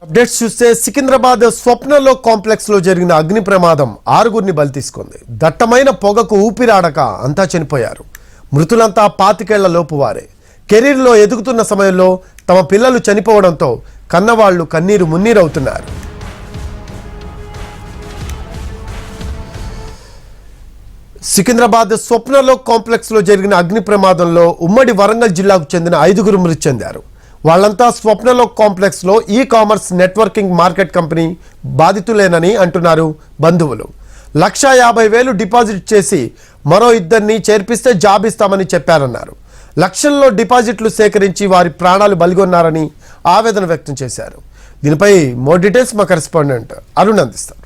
Updates చూస్తే Secunderabad స్వప్నలో complex లో జరిగిన అగ్ని ప్రమాదం 6గురిని బలి తీసుకుంది. దట్టమైన పొగకు ఊపిరాడక అంతా చనిపోయారు. మృతులంతా 25 లోపు వారే. కెరీర్లో ఎదుగుతున్న సమయంలో తమ పిల్లలు చనిపోవడంతో కన్నవాళ్లు కన్నీరు మున్నీరవుతున్నారు. సికింద్రాబాద్ స్వప్నలో కాంప్లెక్స్ లో జరిగిన అగ్ని ప్రమాదంలో ఉమ్మడి వరంగల్ జిల్లాకు చెందిన 5గురు మృతి చెందారు. వాళ్ళంతా స్వప్నలో కాంప్లెక్స్ లో ఈ-కామర్స్ నెట్వర్కింగ్ మార్కెట్ కంపెనీ బాధితులేనని అంటున్నారు బంధువులు. 1,50,000 డిపాజిట్ చేసి మరో 2 చేర్పిస్తే జాబ్ ఇస్తామని చెప్పారన్నారు. లక్షల్లో డిపాజిట్లు సేకరించి వారి ప్రాణాలు బలిగొన్నారని ఆవేదన వ్యక్తం చేశారు. దీనిపై మోర్ డీటెయిల్స్ మా కరెస్పాండెంట్ అరుణ్ అందిస్తారు.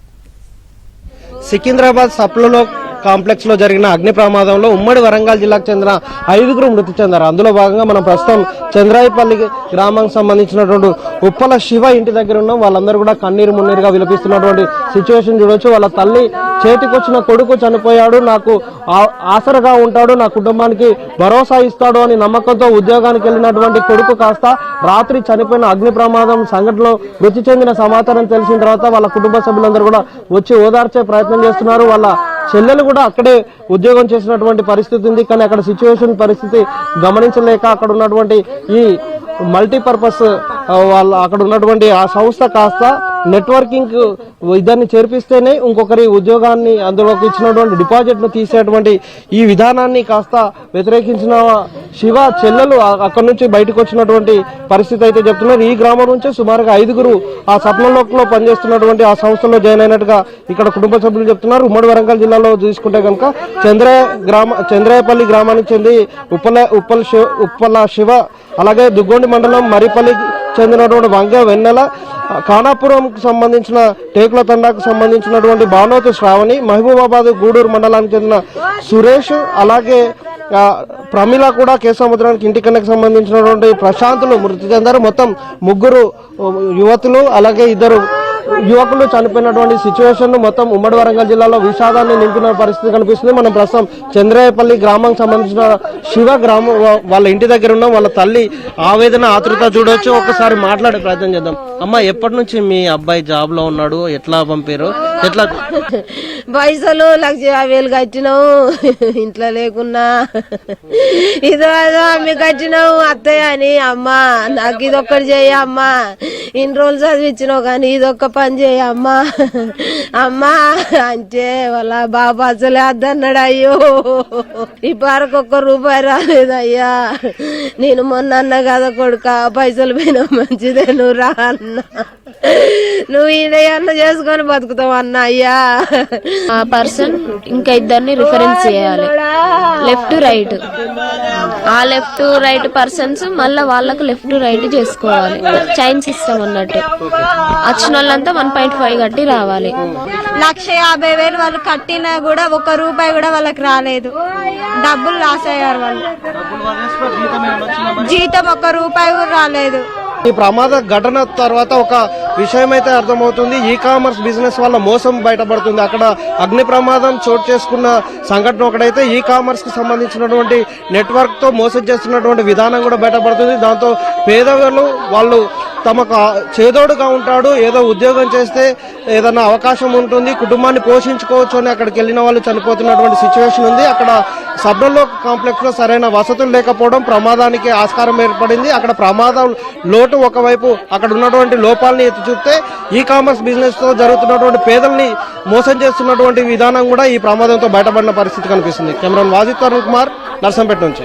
సికింద్రాబాద్ స్వప్నలో కాంప్లెక్స్ లో జరిగిన అగ్ని ప్రమాదంలో ఉమ్మడి వరంగల్ జిల్లాకు చెందిన 5గురు మృతి చెందారు. అందులో భాగంగా మనం ప్రస్తుతం చంద్రాయపల్లి గ్రామానికి సంబంధించినటువంటి ఉప్పల శివ ఇంటి దగ్గర ఉన్నాం. వాళ్ళందరూ కూడా కన్నీరు మున్నీరుగా విలపిస్తున్నటువంటి సిచ్యువేషన్ చూడొచ్చు. వాళ్ళ తల్లి చేతికొచ్చిన కొడుకు చనిపోయాడు, నాకు ఆసరగా ఉంటాడు, నా కుటుంబానికి భరోసా ఇస్తాడు అని నమ్మకంతో ఉద్యోగానికి వెళ్ళినటువంటి కొడుకు కాస్త రాత్రి చనిపోయిన అగ్ని ప్రమాదం సంఘటనలో మృతి చెందిన సమాచారం తెలిసిన తర్వాత వాళ్ళ కుటుంబ సభ్యులందరూ కూడా వచ్చి ఓదార్చే ప్రయత్నం చేస్తున్నారు. వాళ్ళ చెల్లెలు కూడా అక్కడే ఉద్యోగం చేసినటువంటి పరిస్థితి ఉంది. కానీ అక్కడ సిచ్యువేషన్ పరిస్థితి గమనించలేక అక్కడ ఉన్నటువంటి ఈ మల్టీపర్పస్ వాళ్ళ అక్కడ ఉన్నటువంటి ఆ సంస్థ కాస్త నెట్వర్కింగ్ ఇద్దరిని చేర్పిస్తేనే ఇంకొకరి ఉద్యోగాన్ని అందులోకి ఇచ్చినటువంటి డిపాజిట్ ను తీసేటువంటి ఈ విధానాన్ని కాస్త వ్యతిరేకించిన శివ చెల్లెలు అక్కడి నుంచి బయటకు వచ్చినటువంటి పరిస్థితి అయితే చెప్తున్నారు. ఈ గ్రామం నుంచి సుమారుగా 5గురు ఆ స్వప్నలోకంలో పనిచేస్తున్నటువంటి ఆ సంస్థలో జాయిన్ అయినట్టుగా ఇక్కడ కుటుంబ సభ్యులు చెప్తున్నారు. ఉమ్మడి వరంగల్ జిల్లాలో చూసుకుంటే కనుక చంద్రాయపల్లి గ్రామానికి చెంది ఉప్పల శివ, అలాగే దుగ్గొండి మండలం మరిపల్లి చెందినటువంటి వంగ వెన్నెల, ఖానాపురంకు సంబంధించిన టేకుల తండాకు సంబంధించినటువంటి బానోతు శ్రావణి, మహబూబాబాద్ గూడూరు మండలానికి చెందిన సురేష్, అలాగే ప్రమిళ కూడా కేసముద్రానికి ఇంటికన్నకు సంబంధించినటువంటి ప్రశాంతులు మృతి చెందారు. మొత్తం 3 యువతులు అలాగే 2 యువకులు చనిపోయినటువంటి సిచ్యువేషన్ మొత్తం ఉమ్మడి వరంగల్ జిల్లాలో విషాదాన్ని నింపిన పరిస్థితి కనిపిస్తుంది. మనం ప్రస్తుతం చంద్రాయపల్లి గ్రామానికి సంబంధించిన శివ గ్రామం వాళ్ళ ఇంటి దగ్గర ఉన్నాం. వాళ్ళ తల్లి ఆవేదన ఆతృత చూడవచ్చు. ఒకసారి మాట్లాడే ప్రయత్నం చేద్దాం. అమ్మ, ఎప్పటి నుంచి మీ అబ్బాయి జాబ్ లో ఉన్నాడు? ఎట్లా పంపారు? ఎట్లా పైసలు 1,50,000 కట్టినావు, ఇంట్లో లేకున్నా ఇదో అమ్మి కట్టినావు అత్తయ్య అని. అమ్మా నాకు ఇదొక్కటి చేయ అమ్మా, ఇన్ని రోజులు చదివించినావు కానీ ఇదొక్క పని చేయ అమ్మా అమ్మా అంటే వాళ్ళ బాబు అసలే అద్దన్నాడు. అయ్యో ఈ పారకు ₹1 రాలేదయ్యా, నేను మొన్న అన్నా కదా కొడుక పైసలు పోయినా మంచిదే, నువ్వు రా అన్నా, నువ్వు ఈయన చేసుకొని బతుకుతావు అన్నా. అయ్యా ఆ పర్సన్ ఇంకా 2 రిఫరెన్స్ చేయాలి, లెఫ్ట్ రైట్. ఆ లెఫ్ట్ రైట్ పర్సన్స్ మళ్ళీ వాళ్ళకు లెఫ్ట్ రైట్ చేసుకోవాలి. చైన్ సిస్టమ్ అన్నట్టు. వచ్చిన వాళ్ళంతా 1.5 కట్టి రావాలి. 1,50,000 వాళ్ళు కట్టినా కూడా ₹1 కూడా వాళ్ళకి రాలేదు. డబ్బులు లాస్ అయ్యారు వాళ్ళు. జీతం ₹1 కూడా రాలేదు. ఈ ప్రమాద ఘటన తర్వాత ఒక విషయం అయితే అర్థమవుతుంది. ఈ-కామర్స్ బిజినెస్ వల్ల మోసం బయటపడుతుంది. అక్కడ అగ్ని ప్రమాదం చోటు చేసుకున్న సంఘటన ఒకటైతే ఈ-కామర్స్ కి సంబంధించినటువంటి నెట్వర్క్ తో మోసం చేస్తున్నటువంటి విధానం కూడా బయటపడుతుంది. దాంతో పేదవాళ్ళు వాళ్ళు తమకు చేదోడుగా ఉంటాడు, ఏదో ఉద్యోగం చేస్తే ఏదైనా అవకాశం ఉంటుంది, కుటుంబాన్ని పోషించుకోవచ్చు అని అక్కడికి వెళ్ళిన వాళ్ళు చనిపోతున్నటువంటి సిచ్యువేషన్ ఉంది. అక్కడ స్వప్నలో కాంప్లెక్స్ లో సరైన వసతులు లేకపోవడం ప్రమాదానికి ఆస్కారం ఏర్పడింది. అక్కడ ప్రమాదం లోటు ఒకవైపు, అక్కడ ఉన్నటువంటి లోపాలని ఎత్తి చూస్తే ఈ-కామర్స్ బిజినెస్ తో జరుగుతున్నటువంటి పేదల్ని మోసం చేస్తున్నటువంటి విధానం కూడా ఈ ప్రమాదంతో బయటపడిన పరిస్థితి కనిపిస్తుంది. కెమెరాన్ వాజిద్, అరుణ్ కుమార్, నర్సంపేట నుంచి.